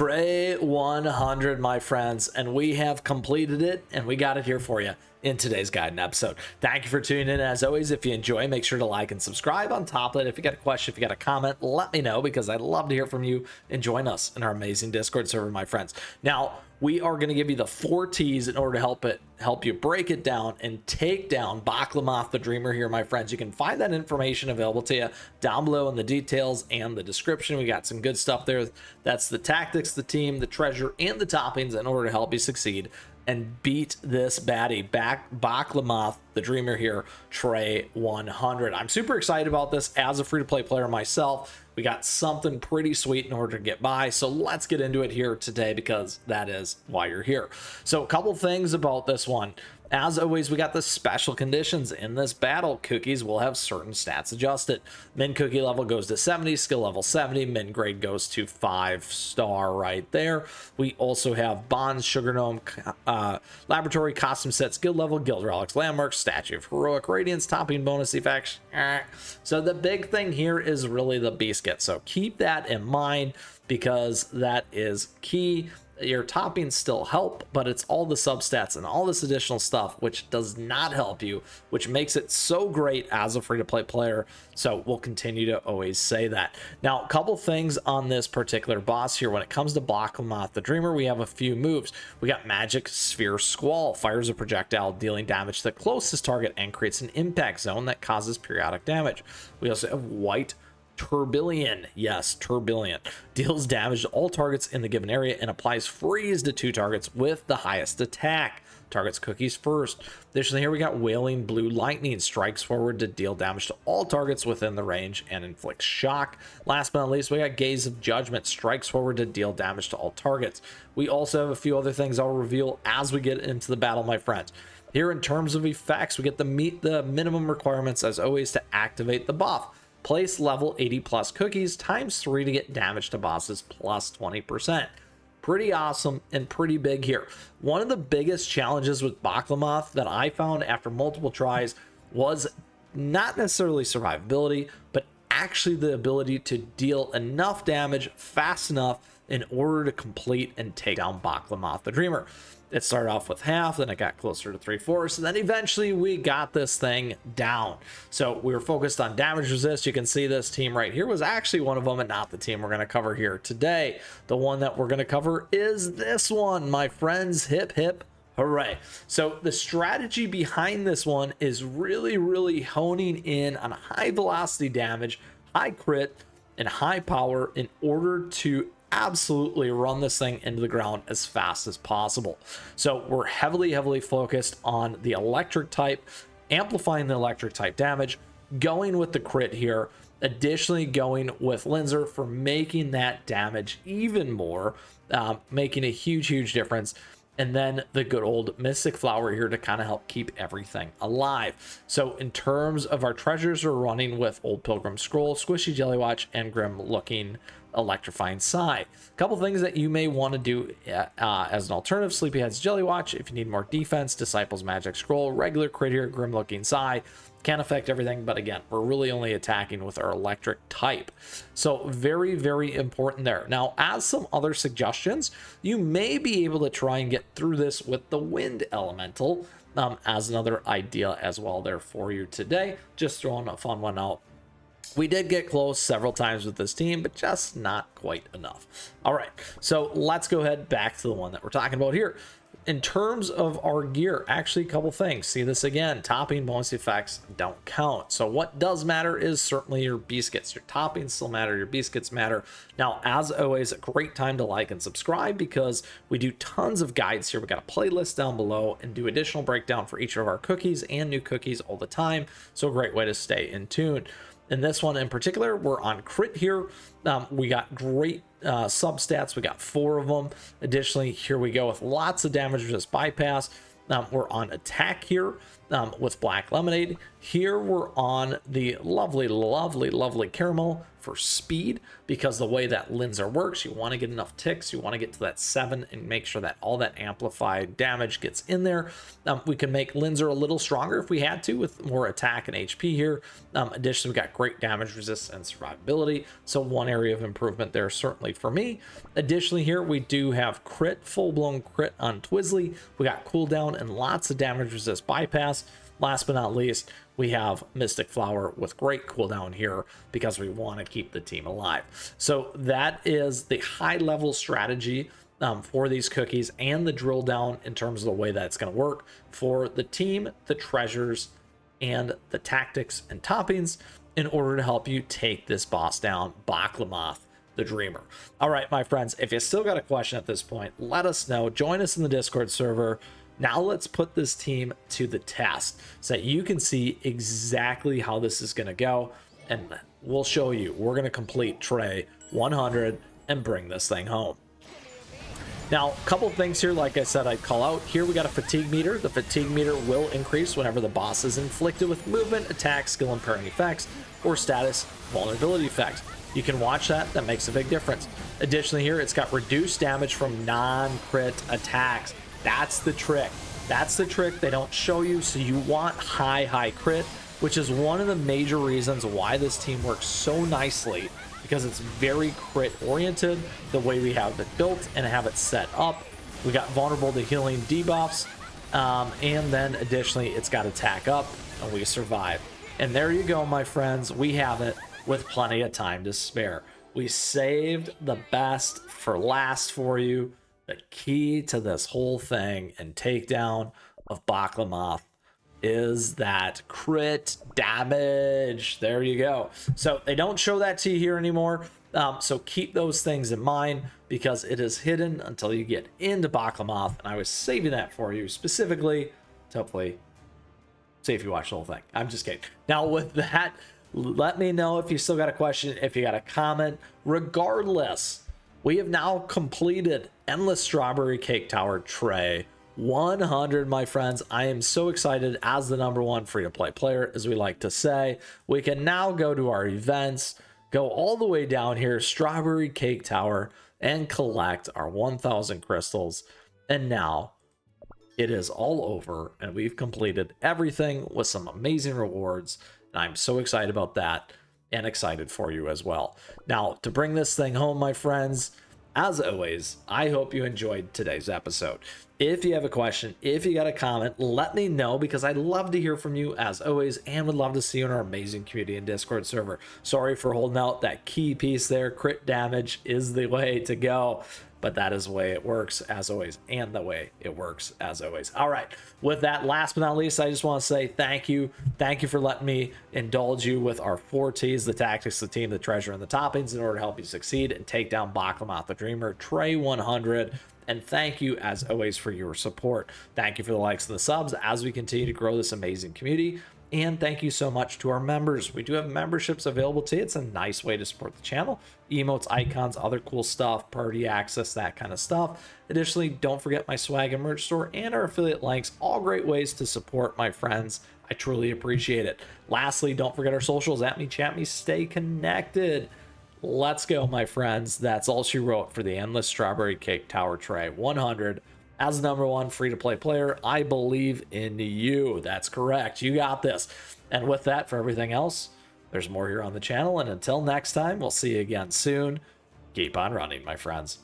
Tray 100, my friends, and we have completed it, and we got it here for you in today's guide and episode. Thank you for tuning in. As always, if you enjoy, make sure to like and subscribe. On top of it, if you got a question, if you got a comment, let me know, because I'd love to hear from you, and join us in our amazing Discord server, my friends. Now, we are going to give you the 4 T's in order to help you break it down and take down Bachalomoth the Dreamer here, my friends. You can find that information available to you down below in the details and the description. We got some good stuff there. That's the tactics, the team, the treasure, and the toppings in order to help you succeed and beat this baddie, Bachalomoth the Dreamer here, Tray 100. I'm super excited about this as a free-to-play player myself. We got something pretty sweet in order to get by, so let's get into it here today, because that is why you're here. So a couple things about this one. As always, we got the special conditions in this battle. Cookies will have certain stats adjusted. Min cookie level goes to 70, skill level 70, min grade goes to 5-star right there. We also have bonds, sugar gnome, laboratory, costume set, skill level, guild relics, landmarks, statue of heroic radiance, topping bonus effects. So the big thing here is really the biscuit. So keep that in mind, because that is key. Your toppings still help, but it's all the substats and all this additional stuff which does not help you, which makes it so great as a free-to-play player. So we'll continue to always say that. Now, a couple things on this particular boss here. When it comes to Bachalomoth the Dreamer, we have a few moves. We got Magic Sphere Squall, fires a projectile dealing damage to the closest target and creates an impact zone that causes periodic damage. We also have White Tourbillon, yes, Tourbillon, deals damage to all targets in the given area and applies freeze to 2 targets with the highest attack. Targets cookies first. Additionally, here we got Wailing Blue Lightning, strikes forward to deal damage to all targets within the range and inflicts shock. Last but not least, we got Gaze of Judgment, strikes forward to deal damage to all targets. We also have a few other things I'll reveal as we get into the battle, my friends. Here, in terms of effects, we get to meet the minimum requirements as always to activate the buff. Place level 80 plus cookies times 3 to get damage to bosses plus 20%. Pretty awesome and pretty big here. One of the biggest challenges with Bachalomoth that I found after multiple tries was not necessarily survivability, but actually the ability to deal enough damage fast enough in order to complete and take down Bachalomoth the Dreamer. It started off with half, then it got closer to 3/4, and then eventually we got this thing down. So we were focused on damage resist. You can see this team right here was actually one of them, and not the team we're going to cover here today. The one that we're going to cover is this one, my friends. Hip hip hooray. So the strategy behind this one is really honing in on high velocity damage, high crit, and high power in order to absolutely run this thing into the ground as fast as possible. So we're heavily focused on the electric type, amplifying the electric type damage, going with the crit here, additionally going with Linzer for making that damage even more, making a huge difference. And then the good old Mystic Flower here to kind of help keep everything alive. So in terms of our treasures, we're running with Old Pilgrim Scroll, Squishy Jelly Watch, and Grim Looking Electrifying Sigh. A couple things that you may want to do as an alternative: Sleepyhead's Jelly Watch if you need more defense, Disciples Magic Scroll, regular crit here, Grim Looking Sigh. Can't affect everything, but again, we're really only attacking with our electric type. So very important there. Now, as some other suggestions, you may be able to try and get through this with the Wind Elemental as another idea as well there for you today. Just throwing a fun one out. We did get close several times with this team, but just not quite enough. All right, so let's go ahead back to the one that we're talking about here. In terms of our gear, actually a couple things. See this again, topping bonus effects don't count. So what does matter is certainly your biscuits. Your toppings still matter, your biscuits matter. Now, as always, a great time to like and subscribe, because we do tons of guides here. We got a playlist down below and do additional breakdown for each of our cookies and new cookies all the time. So a great way to stay in tune. In this one in particular, we're on crit here. We got great substats. We got 4 of them. Additionally, here we go with lots of damage resist bypass. We're on attack here with Black Lemonade. Here we're on the lovely caramel, for speed, because the way that Linzer works, you want to get enough ticks, you want to get to that 7 and make sure that all that amplified damage gets in there. We can make Linzer a little stronger if we had to, with more attack and HP here. Additionally, we got great damage resistance and survivability, so one area of improvement there certainly for me. Additionally here, we do have crit, full-blown crit on Twizzly. We got cooldown and lots of damage resist bypass. Last but not least, we have Mystic Flower with great cooldown here because we want to keep the team alive. So that is the high level strategy for these cookies and the drill down in terms of the way that it's going to work for the team, the treasures, and the tactics and toppings in order to help you take this boss down, Bachalomoth the Dreamer. All right, my friends, if you still got a question at this point, let us know. Join us in the Discord server. Now let's put this team to the test so that you can see exactly how this is going to go. And we'll show you. We're going to complete Tray 100 and bring this thing home. Now, a couple of things here, like I said, I'd call out. Here we got a fatigue meter. The fatigue meter will increase whenever the boss is inflicted with movement, attack, skill impairing effects, or status vulnerability effects. You can watch that. That makes a big difference. Additionally here, it's got reduced damage from non-crit attacks. That's the trick. That's the trick they don't show you. So you want high crit, which is one of the major reasons why this team works so nicely, because it's very crit oriented the way we have it built and have it set up. We got vulnerable to healing debuffs, and then additionally it's got attack up, and we survive. And there you go, my friends. We have it with plenty of time to spare. We saved the best for last for you. The key to this whole thing and takedown of Bachalomoth is that crit damage. There you go. So they don't show that to you here anymore. So keep those things in mind, because it is hidden until you get into Bachalomoth. And I was saving that for you specifically to hopefully see if you watch the whole thing. I'm just kidding. Now with that, let me know if you still got a question, if you got a comment. Regardless, we have now completed Endless Strawberry Cake Tower Tray 100, my friends. I am so excited as the #1 free-to-play player, as we like to say. We can now go to our events, go all the way down here, Strawberry Cake Tower, and collect our 1,000 crystals. And now it is all over, and we've completed everything with some amazing rewards. And I'm so excited about that, and excited for you as well. Now, to bring this thing home, my friends, as always, I hope you enjoyed today's episode. If you have a question, if you got a comment, let me know, because I'd love to hear from you as always, and would love to see you in our amazing community and Discord server. Sorry for holding out that key piece there. Crit damage is the way to go, but that is the way it works as always, and the way it works as always. All right, with that, last but not least, I just want to say thank you. Thank you for letting me indulge you with our 4 T's, the tactics, the team, the treasure, and the toppings, in order to help you succeed and take down Bachalomoth the Dreamer, Tray 100. And thank you as always for your support. Thank you for the likes and the subs as we continue to grow this amazing community. And thank you so much to our members. We do have memberships available to you. It's a nice way to support the channel. Emotes, icons, other cool stuff, party access, that kind of stuff. Additionally, don't forget my swag and merch store and our affiliate links. All great ways to support my friends. I truly appreciate it. Lastly, don't forget our socials. At me, chat me, stay connected. Let's go, my friends. That's all she wrote for the Endless Strawberry Cake Tower Tray 100. As the #1 free-to-play player, I believe in you. That's correct. You got this. And with that, for everything else, there's more here on the channel. And until next time, we'll see you again soon. Keep on running, my friends.